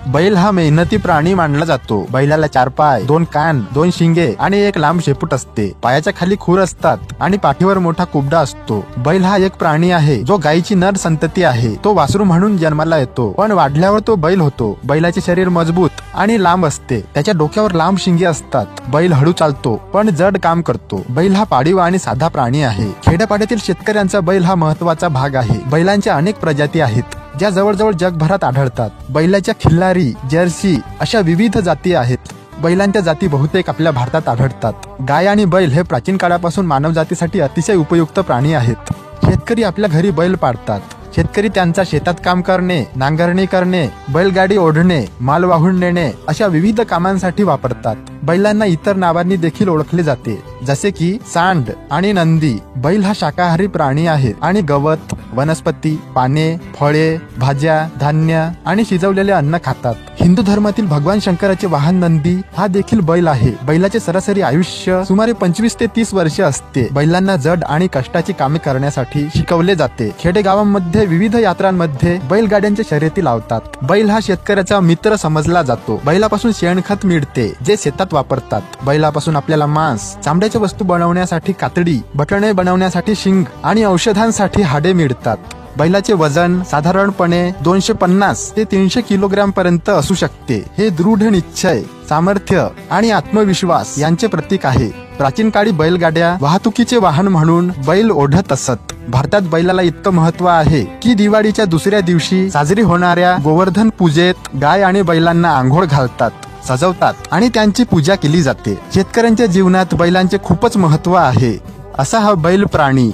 बैल हा मेहनती प्राणी मानला जातो। बैलाला 4 पाय, 2 कान, 2 शिंगे आणि एक लांब शेपूट असते। पायाच्या खाली खूर असतात आणि पाठीवर मोठा कुबडा असतो। बैल हा एक प्राणी आहे जो गायीची नर संतती आहे। तो वासरू म्हणून जन्माला येतो, पण वाढल्यावर तो बैल होतो। बैलाचे शरीर मजबूत आणि लांब असते। त्याच्या डोक्यावर लांब शिंगे असतात। बैल हळू चालतो पण जड काम करतो। बैल हा पाळीव आणि साधा प्राणी आहे। खेड्यापाड्यातील शेतकऱ्यांचा बैल हा महत्वाचा भाग आहे। बैलांच्या अनेक प्रजाती आहेत ज्या जवळजवळ जगभरात आढळतात। बैलाच्या खिल्लारी, जर्सी अशा विविध जाती आहेत। बैलांच्या जाती बहुतेक आपल्या भारतात आढळतात। गाय आणि बैल हे प्राचीन काळापासून मानवजातीसाठी अतिशय उपयुक्त प्राणी आहेत। शेतकरी आपल्या घरी बैल पाळतात। शेतकरी त्यांचा शेतात काम करणे, नांगरणी करणे, बैलगाडी ओढणे, माल वाहून नेणे अशा विविध कामांसाठी वापरतात। बैलांना इतर नावांनी देखील ओळखले जाते, जसे की सांड आणि नंदी। बैल हा शाकाहारी प्राणी आहे आणि गवत, वनस्पती, पाने, फळे, भाज्या, धान्य आणि शिजवलेले अन्न खातात। हिंदू धर्मातील भगवान शंकराचे वाहन नंदी हा देखील बैल आहे। बैलाचे सरासरी आयुष्य सुमारे 25 ते 30 वर्षे असते। बैलांना जड आणि कष्टाची कामे करण्यासाठी शिकवले जाते। खेडेगावांमध्ये विविध यात्रांमध्ये बैलगाड्यांच्या शर्यती लावतात। बैल हा शेतकऱ्याचा मित्र समजला जातो। बैलापासून शेणखत मिळते जे शेतात वापरतात। बैलापासून आपल्याला मांस, चामड्याच्या वस्तू बनवण्यासाठी कातडी, बटणे बनवण्यासाठी शिंग आणि औषधांसाठी हाडे मिळतात। बैलाचे वजन साधारणपणे 250 ते 300 किलोग्रॅम पर्यंत असू शकते। हे दृढ निश्चय, सामर्थ्य आणि आत्मविश्वास यांचे प्रतीक आहे। प्राचीन काळी बैलगाड्या वाहतुकीचे वाहन म्हणून बैल ओढत असत। भारतात बैलाला इतकं महत्व आहे की दिवाळीच्या दुसऱ्या दिवशी साजरी होणाऱ्या गोवर्धन पूजेत गाय आणि बैलांना आंघोळ घालतात, सजवतात आणि त्यांची पूजा केली जाते। शेतकऱ्यांच्या जीवनात बैलांचे खूपच महत्व आहे। असा हा बैल प्राणी